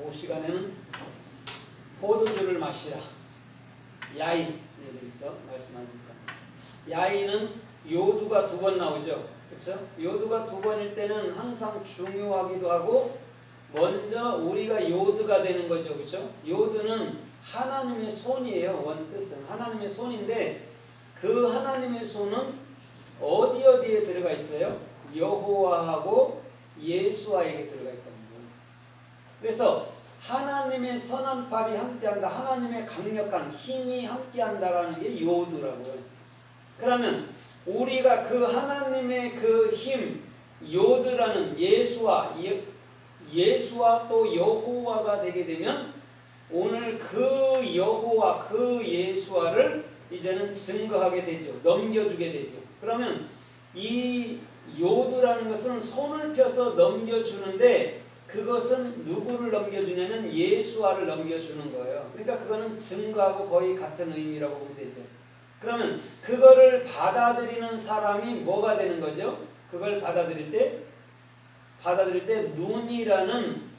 그 시간에는 포도주를 마시라. 야인에 대해서 말씀합니다. 야인은 요두가 2번 나오죠. 그렇죠? 요두가 2번일 때는 항상 중요하기도 하고 먼저 우리가 요드가 되는 거죠. 그렇죠? 요드는 하나님의 손이에요. 원뜻은 하나님의 손인데 그 하나님의 손은 어디에 들어가 있어요? 여호와하고 예수와에게 들어가 있다는 거예요. 그래서 하나님의 선한 팔이 함께한다. 하나님의 강력한 힘이 함께한다라는 게 요드라고요. 그러면 우리가 그 하나님의 그 힘, 요드라는 예수와 또 여호와가 되게 되면 오늘 그 여호와, 그 예수와를 이제는 증거하게 되죠. 넘겨주게 되죠. 그러면 이 요드라는 것은 손을 펴서 넘겨주는데 그것은 누구를 넘겨주냐면 예수와를 넘겨주는 거예요. 그러니까 그거는 증거하고 거의 같은 의미라고 보면 되죠. 그러면 그거를 받아들이는 사람이 뭐가 되는 거죠? 그걸 받아들일 때 눈이라는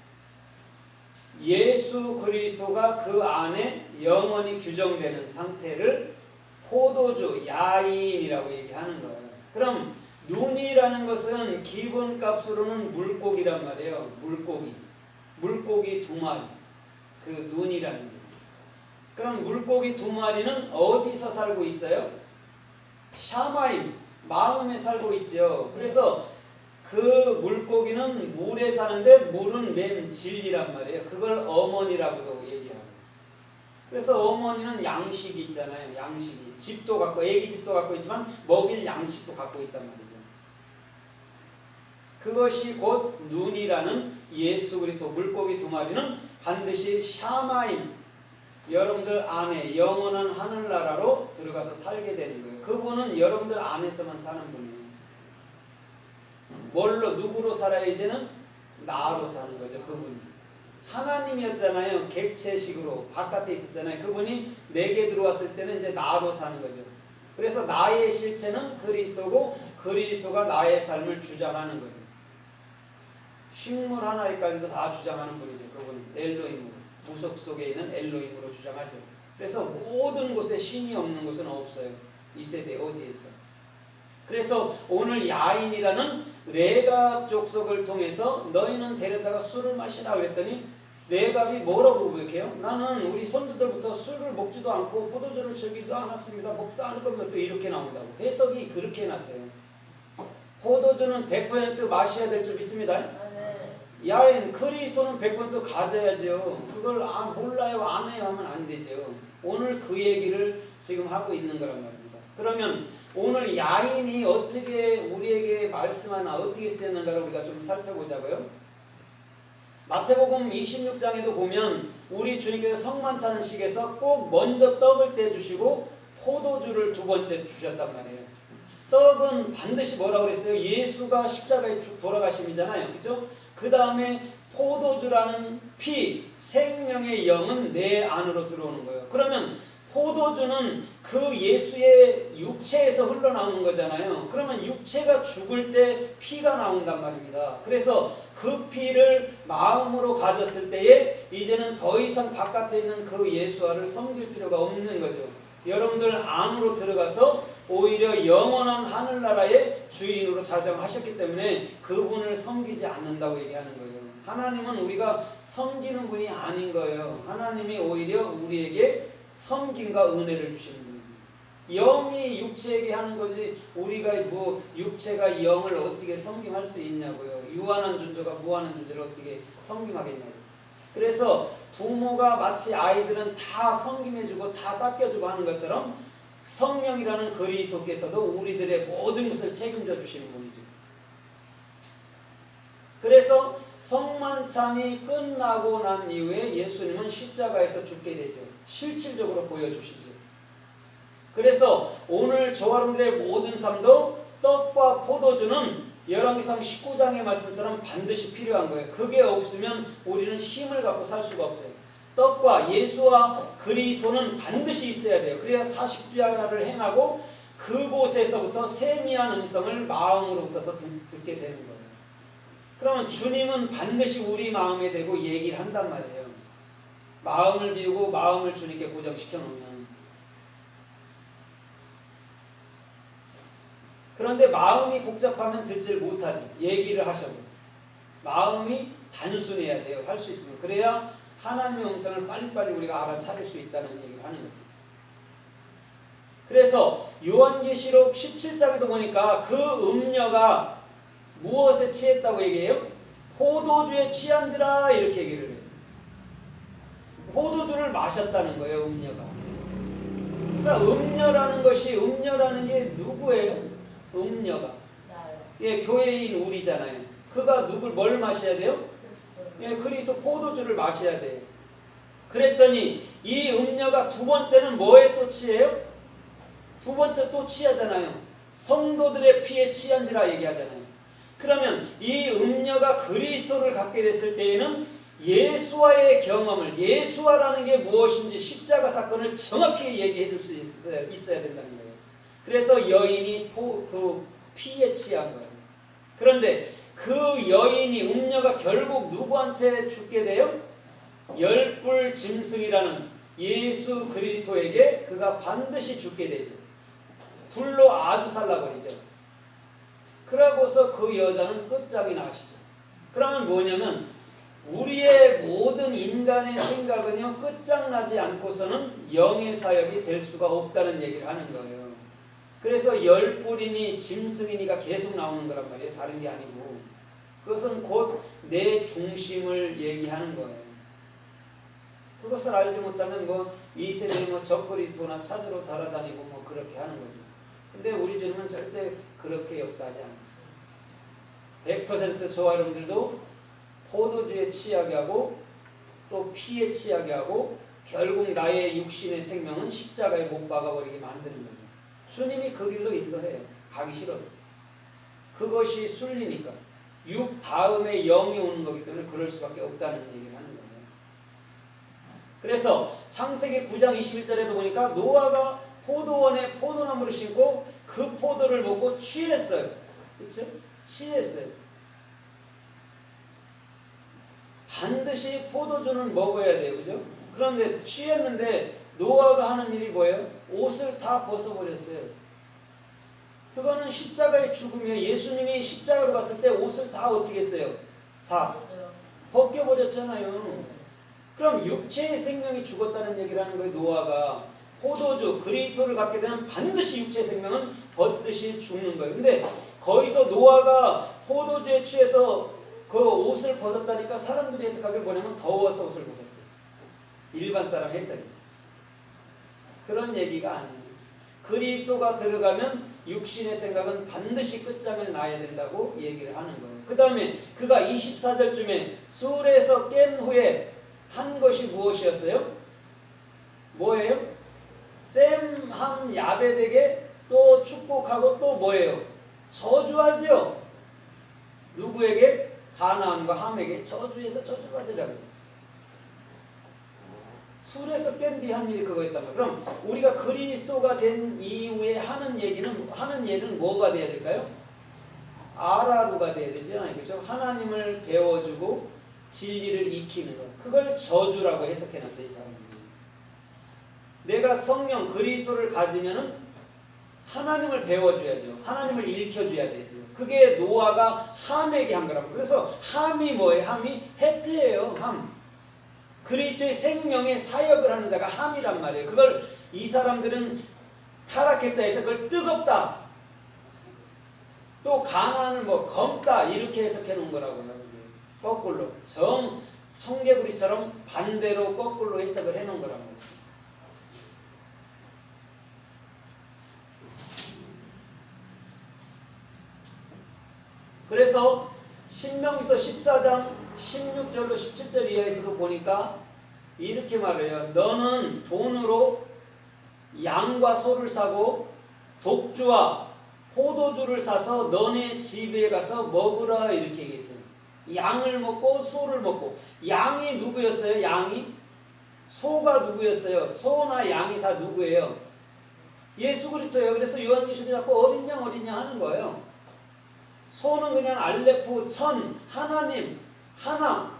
예수 그리스도가 그 안에 영원히 규정되는 상태를 포도주, 야인이라고 얘기하는 거예요. 그럼 눈이라는 것은 기본값으로는 물고기란 말이에요. 물고기 2마리. 그 눈이라는 게. 그럼 물고기 2마리는 어디서 살고 있어요? 샤마임, 마음에 살고 있죠. 그래서 그 물고기는 물에 사는데 물은 맨 진리란 말이에요. 그걸 어머니라고도 얘기하고. 그래서 어머니는 양식이 있잖아요. 양식이. 집도 갖고, 애기 집도 갖고 있지만 먹일 양식도 갖고 있단 말이죠. 그것이 곧 눈이라는 예수 그리스도 물고기 2마리는 반드시 샤마임, 여러분들 안에 영원한 하늘나라로 들어가서 살게 되는 거예요. 그분은 여러분들 안에서만 사는 분이에요. 누구로 살아야 이제는? 나로 사는 거죠. 그분이. 하나님이었잖아요. 객체식으로 바깥에 있었잖아요. 그분이 내게 들어왔을 때는 이제 나로 사는 거죠. 그래서 나의 실체는 그리스도고 그리스도가 나의 삶을 주장하는 거죠. 식물 하나에까지도 다 주장하는 분이죠. 그분은 엘로힘으로, 무속 속에 있는 엘로힘으로 주장하죠. 그래서 모든 곳에 신이 없는 곳은 없어요. 이 세대 어디에서. 그래서 오늘 야인이라는 레갑 족속을 통해서 너희는 데려다가 술을 마시라 그랬더니 레갑이 뭐라고 고백해요? 나는 우리 선조들부터 술을 먹지도 않고 포도주를 즐기지도 않았습니다. 먹지도 않을 겁니다. 또 이렇게 나온다고. 해석이 그렇게 해놨어요. 포도주는 100% 마셔야 될 줄 믿습니다. 야인, 그리스도는 100% 가져야죠. 그걸 몰라요, 안 해요 하면 안 되죠. 오늘 그 얘기를 지금 하고 있는 거란 말입니다. 그러면 오늘 야인이 어떻게 우리에게 말씀하나, 어떻게 쓰였는가를 우리가 좀 살펴보자고요. 마태복음 26장에도 보면 우리 주님께서 성만찬식에서 꼭 먼저 떡을 떼주시고 포도주를 2번째 주셨단 말이에요. 떡은 반드시 뭐라고 그랬어요? 예수가 십자가에 돌아가심이잖아요. 그렇죠? 그 다음에 포도주라는 피, 생명의 영은 내 안으로 들어오는 거예요. 그러면 포도주는 그 예수의 육체에서 흘러나오는 거잖아요. 그러면 육체가 죽을 때 피가 나온단 말입니다. 그래서 그 피를 마음으로 가졌을 때에 이제는 더 이상 바깥에 있는 그 예수와를 섬길 필요가 없는 거죠. 여러분들 안으로 들어가서 오히려 영원한 하늘나라의 주인으로 자정하셨기 때문에 그분을 섬기지 않는다고 얘기하는 거예요. 하나님은 우리가 섬기는 분이 아닌 거예요. 하나님이 오히려 우리에게 섬김과 은혜를 주시는 분이지. 영이 육체에게 하는 거지 우리가 뭐 육체가 영을 어떻게 섬김할 수 있냐고요. 유한한 존재가 무한한 존재를 어떻게 섬김하겠냐고요. 그래서 부모가 마치 아이들은 다 섬김해주고 다 닦여주고 하는 것처럼 성령이라는 그리스도께서도 우리들의 모든 것을 책임져 주시는 분이죠. 그래서 성만찬이 끝나고 난 이후에 예수님은 십자가에서 죽게 되죠. 실질적으로 보여주시죠. 그래서 오늘 저와 여러분들의 모든 삶도 떡과 포도주는 열왕기상 19장의 말씀처럼 반드시 필요한 거예요. 그게 없으면 우리는 힘을 갖고 살 수가 없어요. 떡과 예수와 그리스도는 반드시 있어야 돼요. 그래야 40주야를 행하고 그곳에서부터 세미한 음성을 마음으로부터 듣게 되는 거예요. 그러면 주님은 반드시 우리 마음에 대고 얘기를 한단 말이에요. 마음을 비우고 마음을 주님께 고정시켜 놓으면. 그런데 마음이 복잡하면 듣질 못하지. 얘기를 하셔도. 마음이 단순해야 돼요. 할 수 있으면. 그래야 하나님의 음성을 빨리빨리 우리가 알아차릴 수 있다는 얘기를 하는 거죠. 그래서 요한계시록 17장에도 보니까 그 음녀가 무엇에 취했다고 얘기해요? 포도주에 취한지라 이렇게 얘기를 해요. 포도주를 마셨다는 거예요. 음녀가. 그러니까 음녀라는 게 누구예요? 음녀가. 예, 교회인 우리잖아요. 그가 뭘 마셔야 돼요? 예, 그리스도 포도주를 마셔야 돼요. 그랬더니 이 음녀가 두 번째는 뭐에 또 취해요? 두 번째 또 취하잖아요. 성도들의 피에 취한지라 얘기하잖아요. 그러면 이 음녀가 그리스도를 갖게 됐을 때에는 예수와의 경험을, 예수와라는 게 무엇인지 십자가 사건을 정확히 얘기해 줄 수 있어야 된다는 거예요. 그래서 여인이 그 피에 취한 거예요. 그런데 그 여인이, 음녀가 결국 누구한테 죽게 돼요? 열불 짐승이라는 예수 그리스도에게 그가 반드시 죽게 되죠. 불로 아주 살라버리죠. 그러고서 그 여자는 끝장이 나시죠. 그러면 뭐냐면 우리의 모든 인간의 생각은요, 끝장나지 않고서는 영의 사역이 될 수가 없다는 얘기를 하는 거예요. 그래서 열불이니 짐승이니가 계속 나오는 거란 말이에요. 다른 게 아니고. 그것은 곧 내 중심을 얘기하는 거예요. 그것을 알지 못하면 이 세상에 적그리스도나 찾으러 달아다니고 그렇게 하는 거죠. 근데 우리 주님은 절대 그렇게 역사하지 않았어요. 100% 저와 여러분들도 포도주에 취하게 하고 또 피에 취하게 하고 결국 나의 육신의 생명은 십자가에 못 박아버리게 만드는 거예요. 주님이 그 길로 인도해요. 가기 싫어도. 그것이 순리니까. 육 다음에 영이 오는 거기 때문에 그럴 수밖에 없다는 얘기를 하는 거예요. 그래서 창세기 9장 21절에도 보니까 노아가 포도원에 포도나무를 심고 그 포도를 먹고 취했어요. 그렇죠? 취했어요. 반드시 포도주는 먹어야 돼요. 그죠? 그런데 취했는데 노아가 하는 일이 뭐예요? 옷을 다 벗어버렸어요. 그거는 십자가의 죽음이에요. 예수님이 십자가로 갔을 때 옷을 다 어떻게 했어요? 다 벗겨버렸잖아요. 그럼 육체의 생명이 죽었다는 얘기를 하는 거예요. 노아가 포도주, 그리스도를 갖게 되면 반드시 육체의 생명은 벗듯이 죽는 거예요. 근데 거기서 노아가 포도주에 취해서 그 옷을 벗었다니까 사람들이 해석하기를 뭐냐면 더워서 옷을 벗었대요. 일반 사람 해석이. 그런 얘기가 아니에요. 그리스도가 들어가면 육신의 생각은 반드시 끝장을 나야 된다고 얘기를 하는 거예요. 그 다음에 그가 24절쯤에 술에서 깬 후에 한 것이 무엇이었어요? 뭐예요? 셈, 함, 야벳에게 또 축복하고 또 뭐예요? 저주하죠. 누구에게? 가나안과 함에게 저주해서 저주받으라고. 술에서 깬 뒤 한 일이 그거였단 말이에요. 그럼 우리가 그리스도가 된 이후에 하는 예는 뭐가 돼야 될까요? 아라루가 돼야 되죠. 그렇죠? 하나님을 배워주고 진리를 익히는 것. 그걸 저주라고 해석해놨어요. 이 사람들이. 내가 성령 그리스도를 가지면은 하나님을 배워줘야죠. 하나님을 일으켜줘야 되죠. 그게 노아가 함에게 한 거라고. 그래서 함이 뭐예요? 함이 헤트예요. 함. 그리스도의 생명의 사역을 하는 자가 함이란 말이에요. 그걸 이 사람들은 타락했다 해서 그걸 뜨겁다. 또 가난을 검다 이렇게 해석해 놓은 거라고요. 거꾸로 청개구리처럼 반대로 거꾸로 해석을 해 놓은 거라고요. 그래서 신명기서 14장 16절로 17절 이하에서도 보니까 이렇게 말해요. 너는 돈으로 양과 소를 사고 독주와 포도주를 사서 너네 집에 가서 먹으라 이렇게 얘기했어요. 양을 먹고 소를 먹고. 양이 누구였어요? 양이? 소가 누구였어요? 소나 양이 다 누구예요? 예수 그리스도예요. 그래서 요한계시록에 자꾸 어린 양 하는 거예요. 소는 그냥 알레프, 천, 하나님, 하나,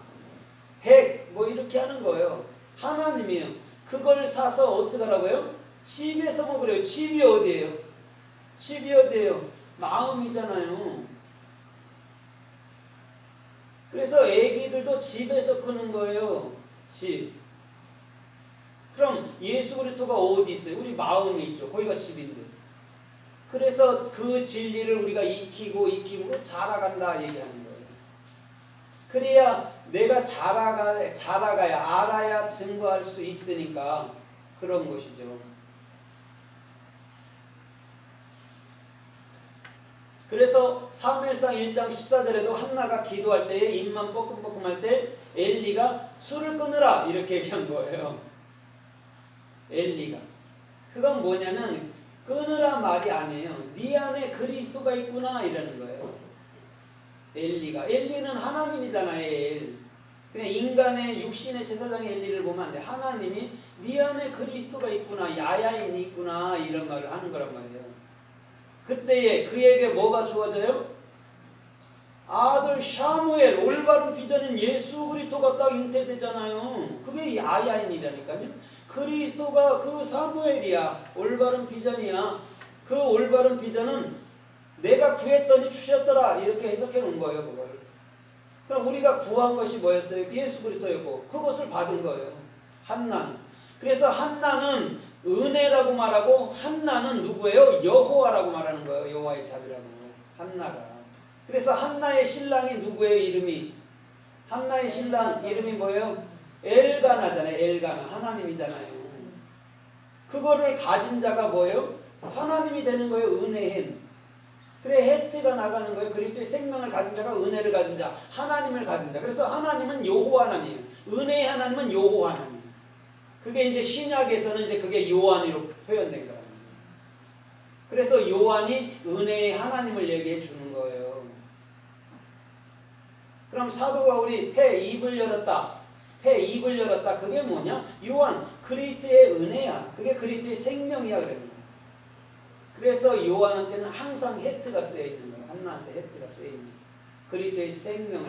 백 뭐 이렇게 하는 거예요. 하나님이에요. 그걸 사서 어떻게 하라고요? 집에서 먹으래요. 집이 어디예요? 집이 어디예요? 마음이잖아요. 그래서 애기들도 집에서 크는 거예요. 집. 그럼 예수 그리스도가 어디 있어요? 우리 마음이 있죠. 거기가 집인데. 그래서 그 진리를 우리가 익히고 자라간다 얘기하는 거예요. 그래야 내가 자라가야 알아야 증거할 수 있으니까 그런 것이죠. 그래서 사무엘상 1장 14절에도 한나가 기도할 때에 입만 뻐끔뻐끔할 때 엘리가 술을 끊으라 이렇게 얘기한 거예요. 엘리가. 그건 뭐냐면 끊으라 말이 아니에요. 네 안에 그리스도가 있구나 이러는 거예요. 엘리는 하나님이잖아요. 그냥 인간의 육신의 제사장의 엘리를 보면 안 돼. 하나님이 네 안에 그리스도가 있구나, 야야인이 있구나 이런 말을 하는 거란 말이에요. 그때에 그에게 뭐가 주어져요? 아들 샤무엘, 올바른 비전인 예수 그리스도가 딱 잉태되잖아요. 그게 야야인이라니까요. 그리스도가 그 사무엘이야. 올바른 비전이야. 그 올바른 비전은 내가 구했더니 주셨더라 이렇게 해석해 놓은 거예요. 그걸. 그럼 우리가 구한 것이 뭐였어요? 예수 그리스도였고 그것을 받은 거예요. 한나는. 그래서 한나는 은혜라고 말하고 한나는 누구예요? 여호와라고 말하는 거예요. 여호와의 자비라고. 한나가. 그래서 한나의 신랑이 누구예요? 이름이? 한나의 신랑 이름이 뭐예요? 엘가나잖아요. 엘가나. 하나님이잖아요. 그거를 가진 자가 뭐예요? 하나님이 되는 거예요. 은혜햄. 그래 헤트가 나가는 거예요. 그리스도의 생명을 가진 자가 은혜를 가진 자, 하나님을 가진 자. 그래서 하나님은 여호와 하나님, 은혜의 하나님은 여호와 하나님. 그게 이제 신약에서는 이제 그게 요한으로 표현된 거예요. 그래서 요한이 은혜의 하나님을 얘기해 주는 거예요. 그럼 사도 바울이 폐 입을 열었다. 폐 입을 열었다. 그게 뭐냐? 요한 그리스도의 은혜야. 그게 그리스도의 생명이야 그러는 거예요. 그래서 요한한테는 항상 헤트가 쓰여 있는 거예요. 한나한테 헤트가 쓰여 있는 거예요. 그리스도의 생명을